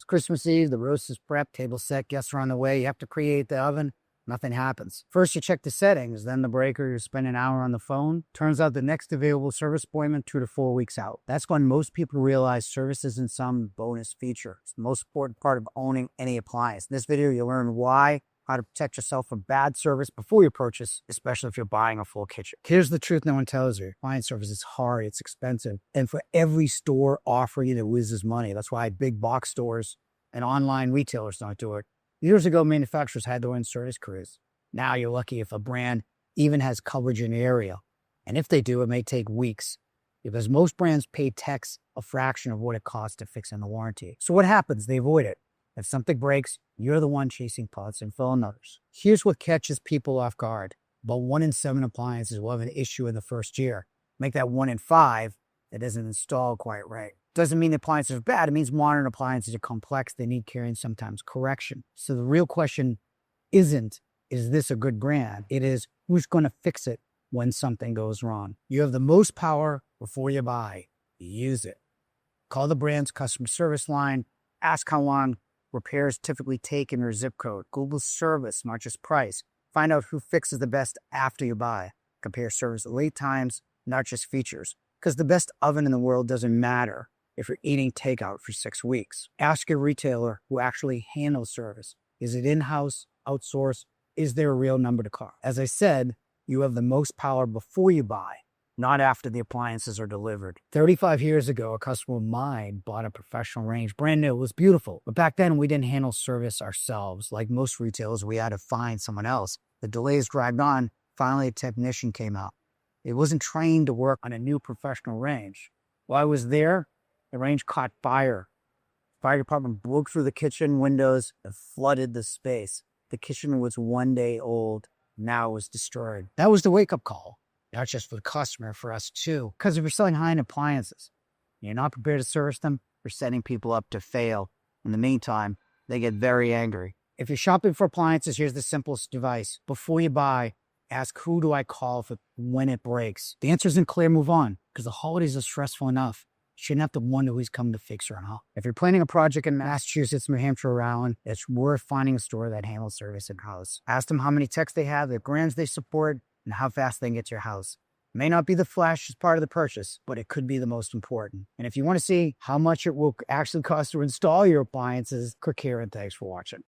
Christmas Eve, the roast is prepped, table set, guests are on the way. You have to create the oven. Nothing happens. First, you check the settings, then the breaker, you spend an hour on the phone. Turns out the next available service appointment 2 to 4 weeks out. That's when most people realize service isn't some bonus feature. It's the most important part of owning any appliance. In this video, you'll learn why, how to protect yourself from bad service before you purchase, especially if you're buying a full kitchen. Here's the truth no one tells you. Appliance service is hard, it's expensive. And for every store offering it, it loses money. That's why big box stores and online retailers don't do it. Years ago, manufacturers had their own service crews. Now you're lucky if a brand even has coverage in the area. And if they do, it may take weeks because most brands pay techs a fraction of what it costs to fix in the warranty. So what happens? They avoid it. If something breaks, you're the one chasing parts and filling others. Here's what catches people off guard. About 1 in 7 appliances will have an issue in the first year. Make that 1 in 5 that isn't installed quite right. Doesn't mean the appliances are bad. It means modern appliances are complex. They need care and sometimes correction. So the real question isn't, is this a good brand? It is, who's going to fix it when something goes wrong? You have the most power before you buy. Use it. Call the brand's customer service line. Ask how long repairs typically take in your zip code. Google service, not just price. Find out who fixes the best after you buy. Compare service lead times, not just features. Because the best oven in the world doesn't matter if you're eating takeout for 6 weeks. Ask your retailer who actually handles service. Is it in-house, outsourced? Is there a real number to call? As I said, you have the most power before you buy, not after the appliances are delivered. 35 years ago, a customer of mine bought a professional range, brand new. It was beautiful. But back then, we didn't handle service ourselves. Like most retailers, we had to find someone else. The delays dragged on. Finally, a technician came out. It wasn't trained to work on a new professional range. While I was there, the range caught fire. Fire department broke through the kitchen windows and flooded the space. The kitchen was 1 day old. Now it was destroyed. That was the wake-up call. Not just for the customer, for us too. Because if you're selling high-end appliances, and you're not prepared to service them, you're setting people up to fail. In the meantime, they get very angry. If you're shopping for appliances, here's the simplest advice. Before you buy, ask who do I call for when it breaks. The answer isn't clear, move on. Because the holidays are stressful enough. You shouldn't have to wonder who's coming to fix or not. If you're planning a project in Massachusetts, New Hampshire, or Rhode, it's worth finding a store that handles service in-house. Ask them how many techs they have, the brands they support, and how fast they can get to your house. It may not be the flashiest part of the purchase, but it could be the most important. And if you want to see how much it will actually cost to install your appliances, click here and thanks for watching.